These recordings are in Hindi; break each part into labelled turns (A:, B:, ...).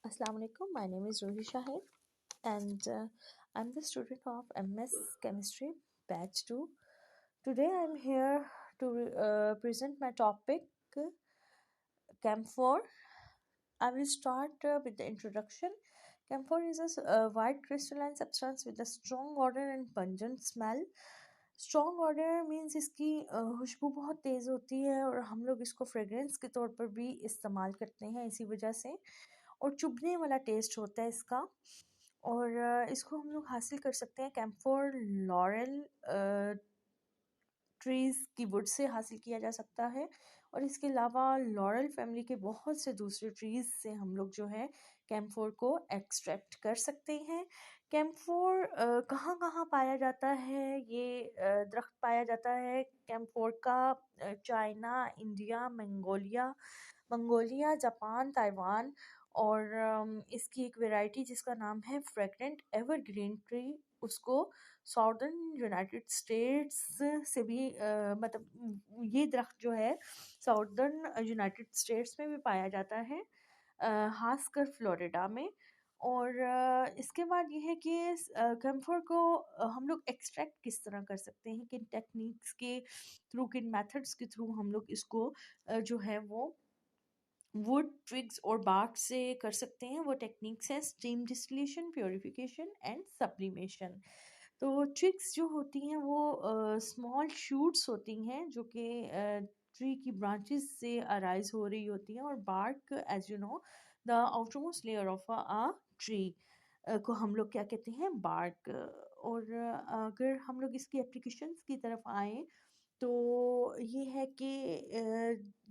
A: Assalamu alaikum. My name is Rohi Shahid, and I'm the student of MS Chemistry Batch 2. Today I'm here to present my topic camphor. I will start with the introduction. Camphor is a white crystalline substance with a strong odor and pungent smell. Strong order means इसकी खुशबू बहुत तेज़ होती है और हम लोग इसको फ्रेगरेंस के तौर पर भी इस्तेमाल करते हैं इसी वजह से। और चुभने वाला टेस्ट होता है इसका। और इसको हम लोग हासिल कर सकते हैं कैम्फोर लॉरेल ट्रीज़ की वुड से हासिल किया जा सकता है। और इसके अलावा लॉरेल फैमिली के बहुत से दूसरे ट्रीज़ से हम लोग जो है कैम्फोर को एक्सट्रैक्ट कर सकते हैं। कैम्फोर कहाँ कहाँ पाया जाता है? ये दरख्त पाया जाता है कैम्फोर का China, India, Mongolia, Japan, Taiwan. और इसकी एक वैरायटी जिसका नाम है फ्रेगनेंट एवरग्रीन ट्री, उसको साउदर्न यूनाइटेड स्टेट्स से भी मतलब ये दरख्त जो है साउदर्न यूनाइटेड स्टेट्स में भी पाया जाता है, खासकर फ्लोरिडा में। और इसके बाद ये है कि कैम्फर को हम लोग एक्सट्रैक्ट किस तरह कर सकते हैं, किन टेक्निक्स के थ्रू, किन मेथड्स के थ्रू हम लोग इसको जो है वो वुड, ट्विग्स और बार्क से कर सकते हैं। वो टेक्निक्स हैं steam distillation, purification and sublimation. तो ट्विग्स जो होती हैं वो स्मॉल शूट्स होती हैं जो कि ट्री की ब्रांचेस से अराइज हो रही होती हैं। और bark, as you know, the outermost layer of a tree को हम लोग क्या कहते हैं, बार्क। और अगर हम लोग इसकी एप्लीकेशंस की तरफ आएँ तो ये है कि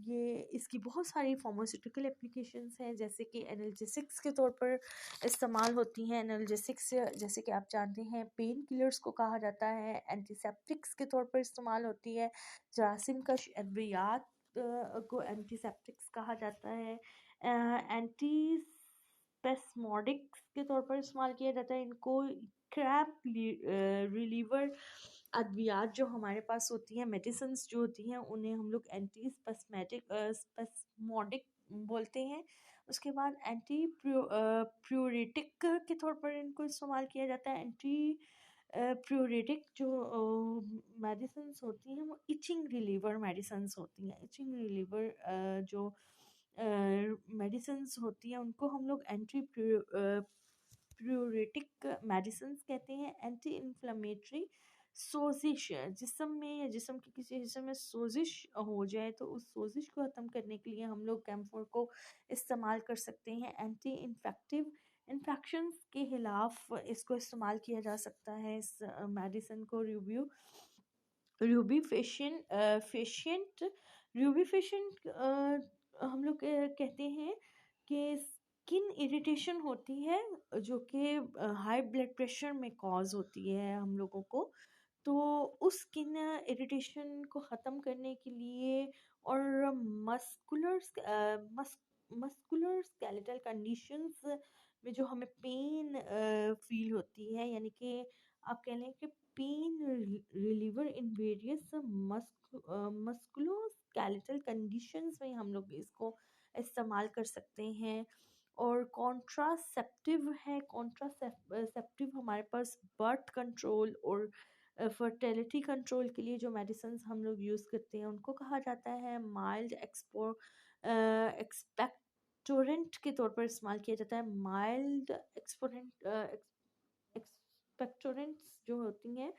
A: ये इसकी बहुत सारी फार्मास्यूटिकल एप्लीकेशंस हैं, जैसे कि एनाल्जेसिक्स के तौर पर इस्तेमाल होती हैं। एनाल्जेसिक्स जैसे कि आप जानते हैं पेन किलर्स को कहा जाता है, एंटीसेप्टिक्स के तौर पर इस्तेमाल होती है। जरासीम कश अद्वियात को एंटीसेप्टिक्स कहा जाता है। एंटी स्पेस्मोडिक्स के तौर पर इस्तेमाल किया जाता है इनको। क्रैम्प रिलीवर अद्वियात जो हमारे पास होती हैं, मेडिसिन्स जो होती हैं, उन्हें हम लोग एंटी स्पेस्मोडिक बोलते हैं। उसके बाद एंटी प्यूरिटिक के तौर पर इनको इस्तेमाल किया जाता है। एंटी प्यूरिटिक जो मेडिसिन्स होती हैं वो इचिंग रिलीवर मेडिसिन्स होती हैं। इचिंग रिलीवर जो मेडिसिन्स होती हैं उनको हम लोग एंटी प्यूरिटिक मेडिसिन्स कहते हैं। एंटी इन्फ्लेमेटरी, सोजिश, जिस्म में या जिस्म के किसी हिस्से में सोजिश हो जाए तो उस सोजिश को ख़त्म करने के लिए हम लोग कैम्फोर को इस्तेमाल कर सकते हैं। एंटी इन्फेक्टिव, इन्फेक्शंस के खिलाफ इसको इस्तेमाल किया जा सकता है इस मेडिसिन को। रूबीफेशिएंट हम लोग कहते हैं कि स्किन इरिटेशन होती है जो कि हाई ब्लड प्रेशर में कॉज होती है हम लोगों को। तो उस स्किन इरिटेशन को ख़त्म करने के लिए और मस्कुलर स्केलेटल कंडीशंस में जो हमें पेन फील होती है, यानी कि आप कह लें कि pain reliever in various मस्कुलो skeletal conditions में हम लोग इसको इस्तेमाल कर सकते हैं। और कॉन्ट्रासेप्टिव है। कॉन्ट्रासेप्टिव हमारे पास बर्थ कंट्रोल और फर्टिलिटी कंट्रोल के लिए जो मेडिसिन हम लोग यूज़ करते हैं उनको कहा जाता है माइल्ड एक्सपेक्टोरेंट के तौर पर इस्तेमाल किया जाता है। माइल्ड एक्सपेक्टोरेंट्स जो होती हैं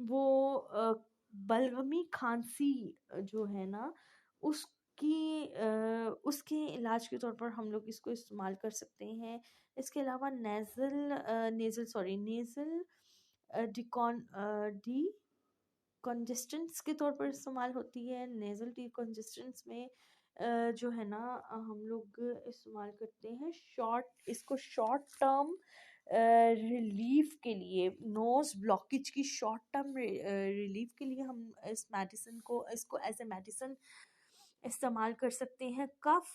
A: वो बलगमी खांसी जो है ना उसके इलाज के तौर पर हम लोग इसको इस्तेमाल कर सकते हैं। इसके अलावा नेज़ल डिकॉन्जेस्टेंट्स के तौर पर इस्तेमाल होती है। नेज़ल डिकॉन्जेस्टेंट्स में जो है ना हम लोग इस्तेमाल करते हैं इसको शॉर्ट टर्म रिलीफ के लिए, नोज़ ब्लॉकेज की शॉर्ट टर्म रिलीफ के लिए हम इसको एज ए मेडिसिन इस्तेमाल कर सकते हैं। कफ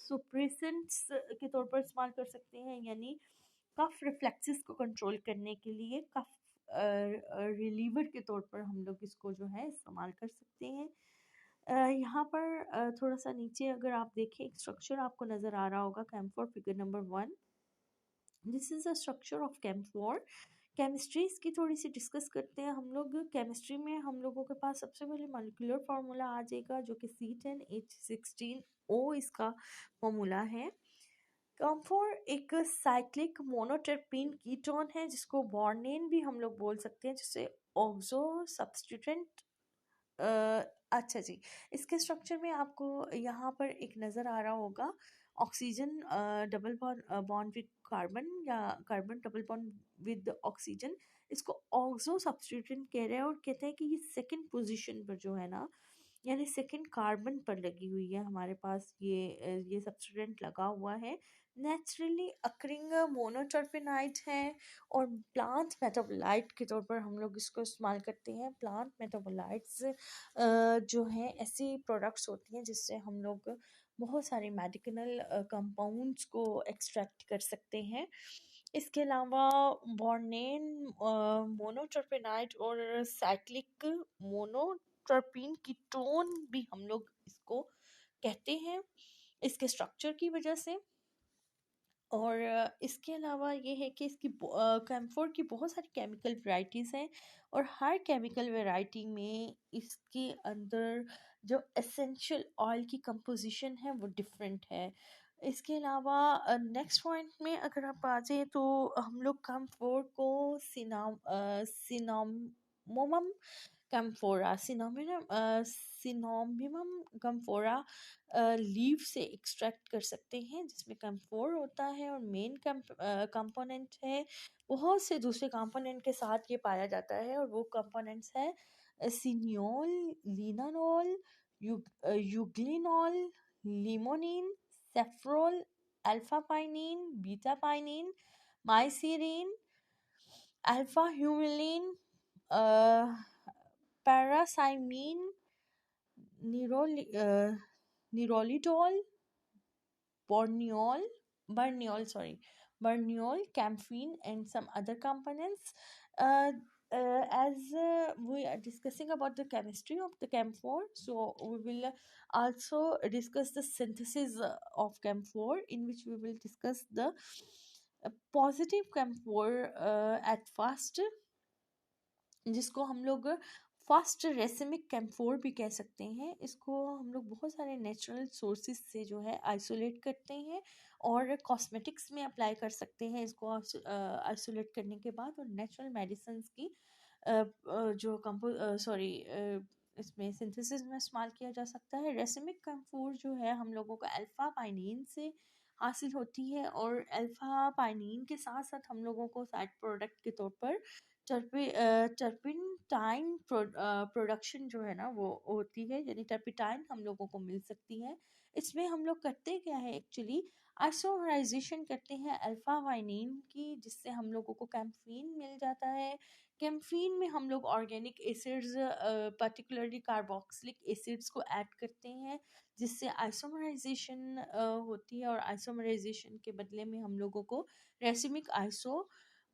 A: सुप्रेसेंट्स के तौर पर इस्तेमाल कर सकते हैं, यानी कफ रिफ्लेक्सेस को कंट्रोल करने के लिए कफ रिलीवर के तौर पर हम लोग इसको जो है इस्तेमाल कर सकते हैं। यहाँ पर थोड़ा सा नीचे अगर आप देखें एक स्ट्रक्चर आपको नज़र आ रहा होगा camphor figure number 1। This is a structure of camphor. Chemistry इसकी थोड़ी सी डिस्कस करते हैं हम लोग। केमिस्ट्री में हम लोगों के पास सबसे पहले मॉलिक्यूलर फार्मूला आ जाएगा जो कि C10H16O इसका फार्मूला है। कैम्फोर एक साइक्लिक मोनोटर्पीन कीटोन है जिसको बॉर्नेन भी हम लोग बोल सकते हैं, जिससे ऑक्सो सब्स्टिट्यूएंट। अच्छा जी, इसके स्ट्रक्चर में आपको यहाँ पर एक नज़र आ रहा होगा oxygen double bond with carbon या carbon double bond with oxygen. इसको ऑक्सो सब्स्टिट्यूएंट कह रहे हैं और कहते हैं कि ये सेकंड पोजीशन पर जो है ना, यानी सेकंड कार्बन पर लगी हुई है हमारे पास ये सब्स्टिट्यूएंट लगा हुआ है। नेचुरली अकरिंग मोनोटर्पेनाइड है और प्लांट मेटाबोलाइट के तौर पर हम लोग इसको इस्तेमाल करते हैं। प्लांट मेटाबोलाइट्स जो हैं ऐसी प्रोडक्ट्स होती हैं जिससे हम लोग बहुत सारे मेडिसिनल कंपाउंड्स को एक्सट्रैक्ट कर सकते हैं। इसके अलावा बॉर्नेन मोनोटर्पेनाइड और साइक्लिक मोनोटर्पीन कीटोन भी हम लोग इसको कहते हैं इसके स्ट्रक्चर की वजह से। और इसके अलावा ये है कि इसकी कैम्फोर की बहुत सारी केमिकल वैरायटीज़ हैं और हर केमिकल वैरायटी में इसके अंदर जो एसेंशियल ऑयल की कंपोजिशन है वो डिफरेंट है। इसके अलावा नेक्स्ट पॉइंट में अगर आप आ जाए तो हम लोग कैम्फोर को सिनामोमम कैम्फोरा सिनोमिमम कैम्फोरा लीव से एक्सट्रैक्ट कर सकते हैं जिसमें कैम्फोर होता है और मेन कंपोनेंट है। बहुत से दूसरे कंपोनेंट के साथ ये पाया जाता है और वो कंपोनेंट्स है cineole, linalool, eugenol, limonene, safrole, alpha pinene, beta pinene, myrcene, alpha humulene, paracymene, nerolidol, borneol berniol, camphin, and some other components. uh, as we are discussing about the chemistry of the camphor, so we will also discuss the synthesis of camphor, in which we will discuss the positive camphor at first, जिसको हम लोग फर्स्ट रेसिमिक कैम्फोर भी कह सकते हैं। इसको हम लोग बहुत सारे नेचुरल सोर्सेज से जो है आइसोलेट करते हैं और कॉस्मेटिक्स में अप्लाई कर सकते हैं इसको आइसोलेट करने के बाद। और नेचुरल मेडिसिन की जो इसमें सिंथेसिस में इस्तेमाल किया जा सकता है। रेसिमिक कैम्फोर जो है हम लोगों को अल्फ़ा पाइनिन से हासिल होती है और अल्फ़ा पाइनिन के साथ साथ हम लोगों को साइड प्रोडक्ट के तौर पर टर्पिटाइन प्रोडक्शन जो है ना वो होती है, यानी टर्पिटाइन हम लोगों को मिल सकती है। इसमें हम लोग करते क्या है एक्चुअली, आइसोमराइजेशन करते हैं अल्फा वाइनिन की, जिससे हम लोगों को कैम्फीन मिल जाता है। कैम्फीन में हम लोग organic acids particularly carboxylic acids को ऐड करते हैं जिससे आइसोमराइजेशन होती है और आइसोमराइजेशन के बदले में हम लोगों को रेसिमिक आइसो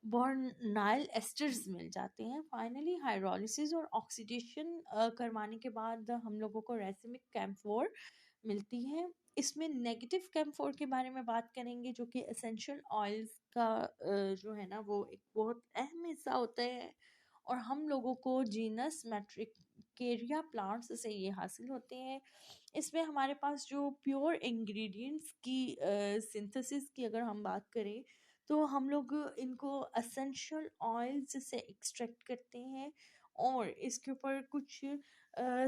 A: बॉर्नाइल एस्टर्स मिल जाते हैं। फाइनली हाइड्रोलिसिस और ऑक्सीडेशन करवाने के बाद हम लोगों को रेसिमिक कैम्फोर मिलती है। इसमें नेगेटिव कैम्फोर के बारे में बात करेंगे जो कि एसेंशियल ऑयल्स का जो है ना वो एक बहुत अहम हिस्सा होता है और हम लोगों को जीनस मैट्रिकेरिया प्लांट्स से ये हासिल होते हैं। इसमें हमारे पास जो प्योर इंग्रेडिएंट्स की सिंथेसिस की अगर हम बात करें तो हम लोग इनको एसेंशियल ऑयल्स से एक्सट्रैक्ट करते हैं और इसके ऊपर कुछ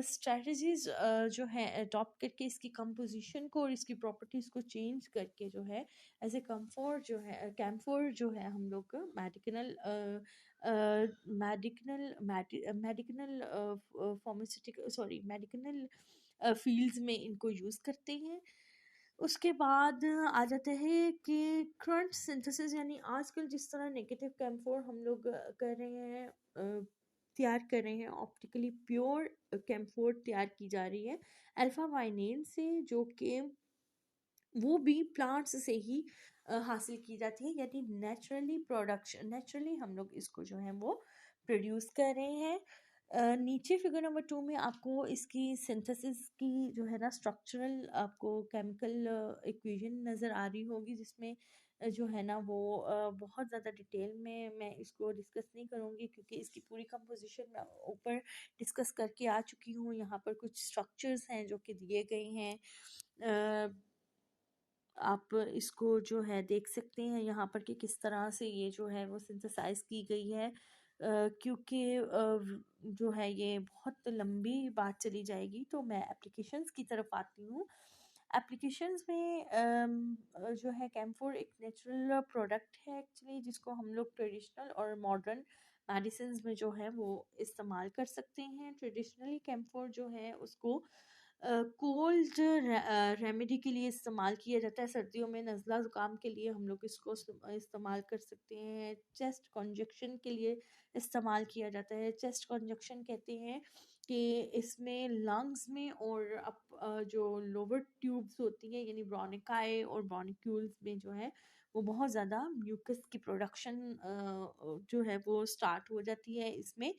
A: स्ट्रेटजीज जो है अडॉप्ट करके इसकी कंपोजिशन को और इसकी प्रॉपर्टीज़ को चेंज करके जो है एज ए कम्फोर जो है कैम्फोर जो है हम लोग मेडिकल फार्मास्यूटिकल मेडिकल फील्ड्स में इनको यूज़ करते हैं। उसके बाद आ जाते हैं कि करंट सिंथेसिस, यानी आजकल जिस तरह नेगेटिव कैम्फोर हम लोग कर रहे हैं तैयार कर रहे हैं, ऑप्टिकली प्योर कैम्फोर तैयार की जा रही है अल्फा वाइनेन से, जो कि वो भी प्लांट्स से ही हासिल की जाती है, यानी नेचुरली हम लोग इसको जो है वो प्रोड्यूस कर रहे हैं। नीचे फिगर नंबर 2 में आपको इसकी सिंथेसिस की जो है ना स्ट्रक्चरल आपको केमिकल इक्वेशन नज़र आ रही होगी, जिसमें जो है ना वो बहुत ज़्यादा डिटेल में मैं इसको डिस्कस नहीं करूँगी, क्योंकि इसकी पूरी कंपोजिशन मैं ऊपर डिस्कस करके आ चुकी हूँ। यहाँ पर कुछ स्ट्रक्चर्स हैं जो कि दिए गए हैं। अ, आप इसको जो है देख सकते हैं यहाँ पर कि किस तरह से ये जो है वो सिंथेसाइज की गई है, क्योंकि जो है ये बहुत लंबी बात चली जाएगी, तो मैं एप्लीकेशंस की तरफ आती हूँ। एप्लीकेशंस में जो है कैम्फोर एक नेचुरल प्रोडक्ट है एक्चुअली, जिसको हम लोग ट्रेडिशनल और मॉडर्न मेडिसिन में जो है वो इस्तेमाल कर सकते हैं। ट्रेडिशनली कैम्फोर जो है उसको कोल्ड रेमेडी के लिए इस्तेमाल किया जाता है। सर्दियों में नज़ला ज़ुकाम के लिए हम लोग इसको इस्तेमाल कर सकते हैं। चेस्ट कंजक्शन के लिए इस्तेमाल किया जाता है। चेस्ट कंजक्शन कहते हैं कि इसमें लंग्स में और जो लोअर ट्यूब्स होती हैं यानी ब्रोनिकाई और ब्रोनिक्यूल्स में जो है वो बहुत ज़्यादा म्यूकस की प्रोडक्शन जो है वो स्टार्ट हो जाती है इसमें।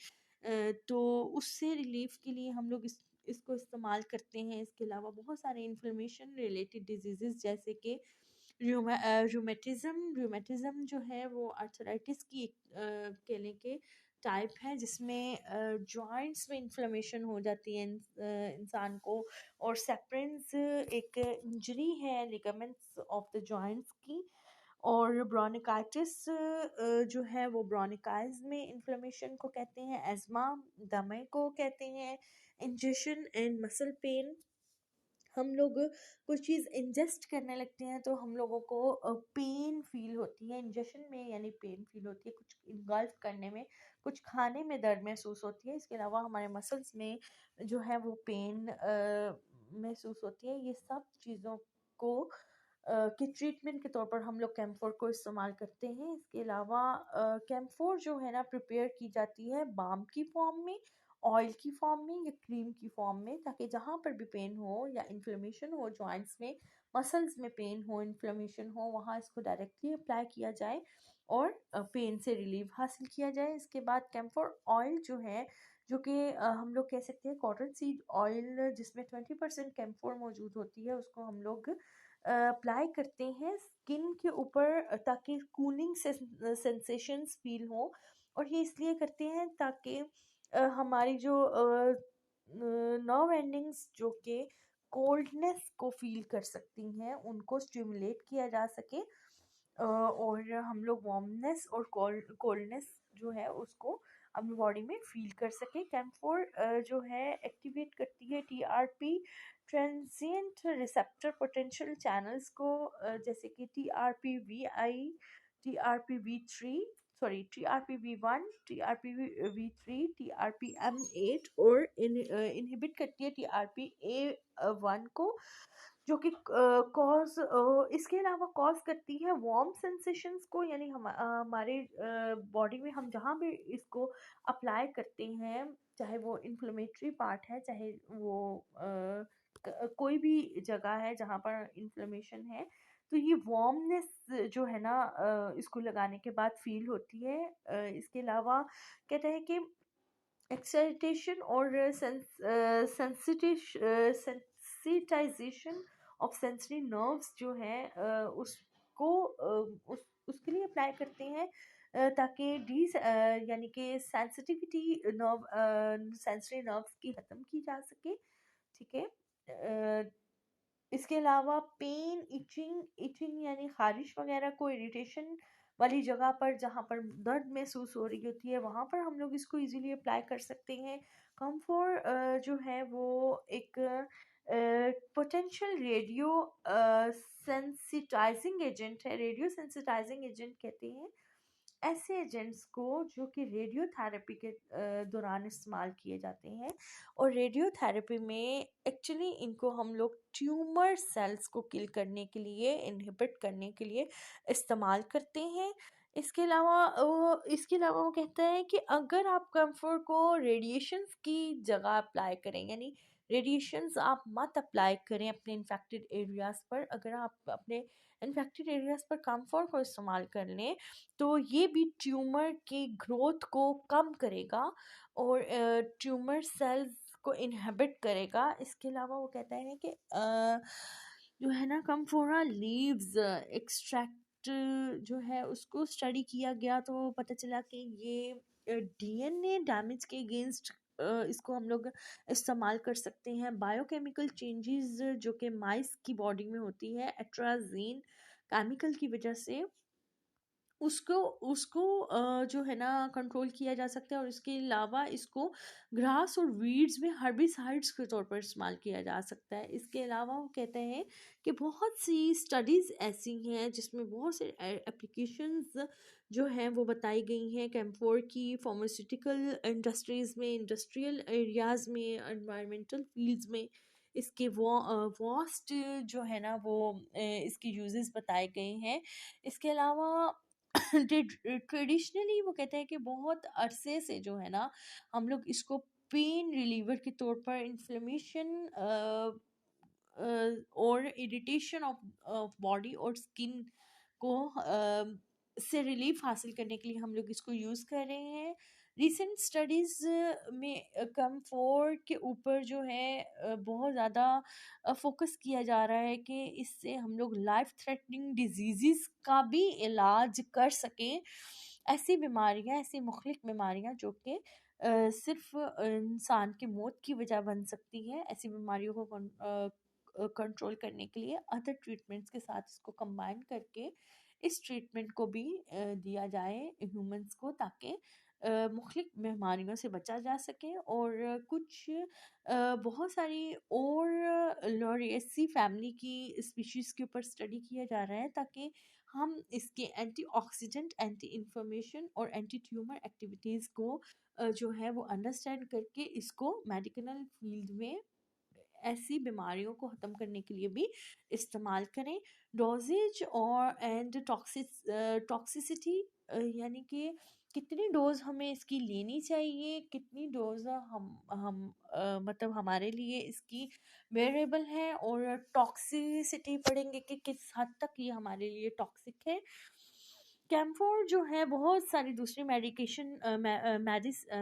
A: तो उससे रिलीफ के लिए हम लोग इसको इस्तेमाल करते हैं। इसके अलावा बहुत सारे इन्फ्लेमेशन रिलेटेड डिजीज़ेज़ जैसे कि रूमेटिज़्म जो है वो आर्थराइटिस की एक कह लें कि टाइप है, जिसमें जॉइंट्स में इन्फ्लेमेशन हो जाती है इंसान को। और सेपरेंस एक इंजरी है लिगामेंट्स ऑफ द जॉइंट्स की। और ब्रोनिकाइटिस जो है वो ब्रोनिकाइज में इन्फ्लेमेशन को कहते हैं। एज़मा दमे को कहते हैं। इंजेक्शन एंड मसल पेन, हम लोग कुछ चीज़ इंजेस्ट करने लगते हैं तो हम लोगों को पेन फील होती है इंजेक्शन में, यानी पेन फील होती है कुछ इंगल्फ करने में, कुछ खाने में दर्द महसूस होती है। इसके अलावा हमारे मसल्स में जो है वो पेन महसूस होती है। ये सब चीज़ों को की ट्रीटमेंट के तौर पर हम लोग कैम्फोर को इस्तेमाल करते हैं। इसके अलावा कैम्फोर जो है ना प्रिपेयर की जाती है बाम की फॉर्म में, ऑयल की फॉर्म में या क्रीम की फॉर्म में, ताकि जहाँ पर भी पेन हो या इन्फ्लेमेशन हो जॉइंट्स में, मसल्स में पेन हो, इन्फ्लेमेशन हो, वहाँ इसको डायरेक्टली अप्लाई किया जाए और पेन से रिलीफ हासिल किया जाए। इसके बाद कैम्फोर ऑयल जो है, जो कि हम लोग कह सकते हैं कॉटन सीड ऑयल, जिसमें 20% कैम्फोर मौजूद होती है, उसको हम लोग अप्लाई करते हैं स्किन के ऊपर ताकि कूलिंग सेंसेशंस फील हो। और ये इसलिए करते हैं ताकि हमारी जो नर्व एंडिंग्स जो कि कोल्डनेस को फील कर सकती हैं उनको स्टिमुलेट किया जा सके, और हम लोग वार्मनेस और कोल्डनेस जो है उसको अपनी बॉडी में फील कर सके। कैम्फोर जो है एक्टिवेट करती है TRP transient receptor potential channels को, जैसे कि टीआरपी टीआरपी टीआरपी-1, टीआरपी-3, टीआरपी-M8, और इनहिबिट करती है टीआरपी-A1 को, जो कि कॉज इसके अलावा कॉज करती है वार्म सेंसेशंस को, यानी हमारे बॉडी में हम जहाँ भी इसको अप्लाई करते हैं, चाहे वो इन्फ्लेमेटरी पार्ट है, चाहे वो कोई भी जगह है जहाँ पर इन्फ्लेमेशन है, तो ये वार्मनेस जो है ना इसको लगाने के बाद फील होती है। इसके अलावा कहते हैं कि एक्साइटेशन और सेंसिटाइजेशन ऑफ सेंसरी नर्व्स जो है उसको उसके लिए अप्लाई करते हैं, ताकि यानी कि सेंसिटिविटी नर्व सेंसरी नर्व्स की ख़त्म की जा सके। ठीक है। इसके अलावा पेन, इचिंग इचिंग यानी ख़ारिश वगैरह को, इरिटेशन वाली जगह पर जहाँ पर दर्द महसूस हो रही होती है वहाँ पर हम लोग इसको इजीली अप्लाई कर सकते हैं। कम्फोर जो है वो एक पोटेंशियल रेडियो सेंसिटाइजिंग एजेंट है। रेडियो सेंसिटाइजिंग एजेंट कहते हैं ऐसे एजेंट्स को जो कि रेडियोथेरेपी के दौरान इस्तेमाल किए जाते हैं। और रेडियोथेरेपी में एक्चुअली इनको हम लोग ट्यूमर सेल्स को किल करने के लिए, इनहिबिट करने के लिए इस्तेमाल करते हैं। इसके अलावा वो कहता है कि अगर आप कंफर्ट को रेडिएशंस की जगह अप्लाई करें, यानी रेडिएशंस आप मत अप्लाई करें अपने इन्फेक्टेड एरियाज़ पर। अगर आप अपने इन्फेक्टेड एरियाज़ पर कंफर्ट को इस्तेमाल कर लें तो ये भी ट्यूमर की ग्रोथ को कम करेगा। और ट्यूमर सेल्स को इनहिबिट करेगा। इसके अलावा वो कहता है कि जो है ना कम्फोरा लीव्स एक्सट्रैक्ट जो है उसको स्टडी किया गया, तो पता चला कि ये डीएनए डैमेज के अगेंस्ट इसको हम लोग इस्तेमाल कर सकते हैं। बायोकेमिकल चेंजेस जो कि माइस की बॉडी में होती है एट्राजीन केमिकल की वजह से, उसको उसको जो है ना कंट्रोल किया जा सकता है। और इसके अलावा इसको ग्रास और वीड्स में हर्बिसाइड्स के तौर पर इस्तेमाल किया जा सकता है। इसके अलावा वो कहते हैं कि बहुत सी स्टडीज़ ऐसी हैं जिसमें बहुत से एप्लीकेशंस जो हैं वो बताई गई हैं कैम्फोर की फार्मास्यूटिकल इंडस्ट्रीज़ में, इंडस्ट्रियल एरियाज़ में, एनवायरमेंटल फील्ड्स में। इसके वो वास्ट जो है ना वो इसके यूजेस बताए गए हैं। इसके अलावा ट्रेडिशनली वो कहते हैं कि बहुत अरसे से जो है ना हम लोग इसको पेन रिलीवर के तौर पर, इन्फ्लेमेशन और इरिटेशन ऑफ बॉडी और स्किन को से रिलीफ हासिल करने के लिए हम लोग इसको यूज़ कर रहे हैं। रिसेंट स्टडीज़ में कम्फोर्ट के ऊपर जो है बहुत ज़्यादा फोकस किया जा रहा है कि इससे हम लोग लाइफ थ्रेटनिंग डिजीज़ का भी इलाज कर सकें। ऐसी बीमारियां, ऐसी मुख्तलिफ बीमारियां जो कि सिर्फ इंसान की मौत की वजह बन सकती है, ऐसी बीमारियों को कंट्रोल करने के लिए अदर ट्रीटमेंट्स के साथ इसको कंबाइन करके इस ट्रीटमेंट को भी दिया जाए ह्यूमंस को, ताकि मुख्तलिफ बीमारियों से बचा जा सके। और कुछ बहुत सारी और लॉरिएसी फैमिली की स्पीशीज़ के ऊपर स्टडी किया जा रहा है, ताकि हम इसके एंटीऑक्सीडेंट, एंटी इन्फ्लेमेशन और एंटी ट्यूमर एक्टिविटीज़ को जो है वो अंडरस्टैंड करके इसको मेडिकल फील्ड में ऐसी बीमारियों को ख़त्म करने के लिए भी इस्तेमाल करें। डोजेज और एंड टॉक्सिसिटी यानी कि कितनी डोज हमें इसकी लेनी चाहिए, कितनी डोज हम मतलब हमारे लिए इसकी वेरिएबल है, और टॉक्सिसिटी पढ़ेंगे कि किस हद तक ये हमारे लिए टॉक्सिक है। कैम्फोर जो है बहुत सारी दूसरी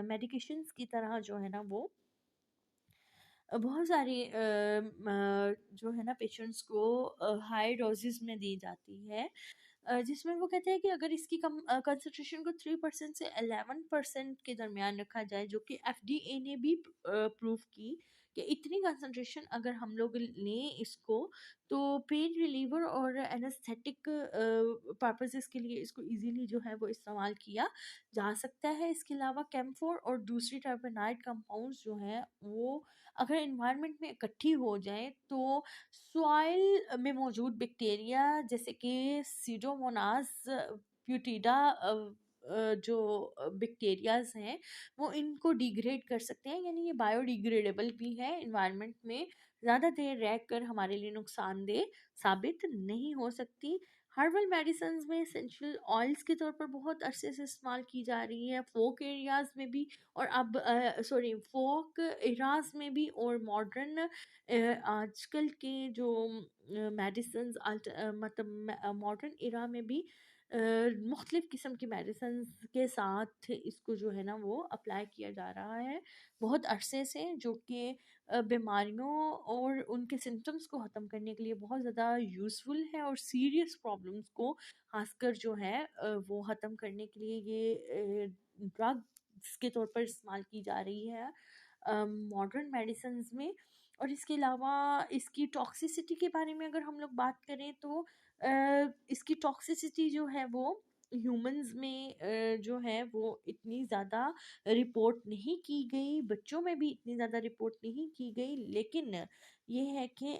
A: मेडिकेशंस की तरह जो है ना वो बहुत सारी जो है ना पेशेंट्स को हाई डोजेस में दी जाती है, जिसमें वो कहते हैं कि अगर इसकी कंसंट्रेशन को 3% से 11% के दरमियान रखा जाए, जो कि एफडीए ने भी प्रूव की कि इतनी कंसंट्रेशन अगर हम लोग लें इसको, तो पेन रिलीवर और एनेस्थेटिक पर्पसेस के लिए इसको इजीली जो है वो इस्तेमाल किया जा सकता है। इसके अलावा कैम्फोर और दूसरी टर्पेनाइड कंपाउंड्स जो हैं वो अगर इन्वायरमेंट में इकट्ठी हो जाए तो सॉइल में मौजूद बैक्टीरिया जैसे कि सीडोमोनास प्यूटिडा जो बैक्टीरियाज हैं वो इनको डिग्रेड कर सकते हैं, यानी ये बायोडिग्रेडेबल भी है, इन्वायरमेंट में ज़्यादा देर रह कर हमारे लिए नुकसानदेह साबित नहीं हो सकती। हर्बल मेडिसिन में एसेंशियल ऑयल्स के तौर पर बहुत अरसे से इस्तेमाल की जा रही है, फोक एरियाज़ में भी, और अब सॉरी फोक एराज में भी, और मॉडर्न आजकल के जो मेडिसिन मतलब मॉडर्न एरा में भी मुख्तलिफ़ किस्म की मेडिसिन के साथ इसको जो है ना वो अप्लाई किया जा रहा है बहुत अरसे से, जो कि बीमारियों और उनके सिम्टम्स को ख़त्म करने के लिए बहुत ज़्यादा यूज़फुल है, और सीरियस प्रॉब्लम्स को खासकर जो है वो ख़त्म करने के लिए ये ड्रग्स के तौर पर इस्तेमाल की जा रही है मॉडर्न मेडिसिन में। और इसके अलावा इसकी टॉक्सिसिटी के बारे में अगर हम लोग बात करें तो इसकी टॉक्सिसिटी जो है वो ह्यूमंस में जो है वो इतनी ज़्यादा रिपोर्ट नहीं की गई, बच्चों में भी इतनी ज़्यादा रिपोर्ट नहीं की गई, लेकिन ये है कि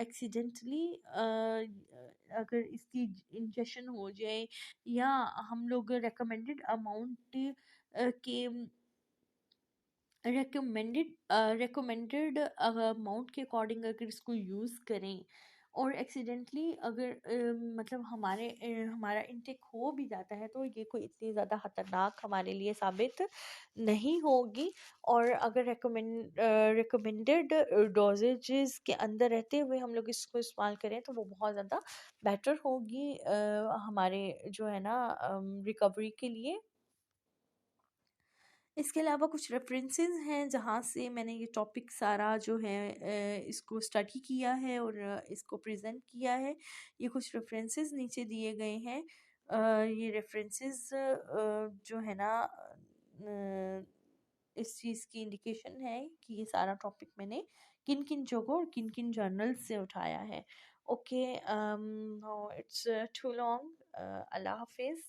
A: एक्सीडेंटली अगर इसकी इंजेक्शन हो जाए या हम लोग रेकमेंडेड अमाउंट के रेकमेंडेड अमाउंट के अकॉर्डिंग अगर इसको यूज़ करें, और एक्सीडेंटली अगर मतलब हमारा इंटेक हो भी जाता है, तो ये कोई इतनी ज़्यादा ख़तरनाक हमारे लिए साबित नहीं होगी। और अगर रिकमेंडेड डोजेजेस के अंदर रहते हुए हम लोग इसको इस्तेमाल करें तो वो बहुत ज़्यादा बेटर होगी हमारे जो है ना रिकवरी के लिए। इसके अलावा कुछ रेफरेंसेस हैं जहाँ से मैंने ये टॉपिक सारा जो है इसको स्टडी किया है और इसको प्रेजेंट किया है। ये कुछ रेफरेंसेस नीचे दिए गए हैं। ये रेफरेंसेस जो है ना इस चीज़ की इंडिकेशन है कि ये सारा टॉपिक मैंने किन किन जगहों और किन किन जर्नल्स से उठाया है। Okay, no it's too long. अल्लाह हाफिज़।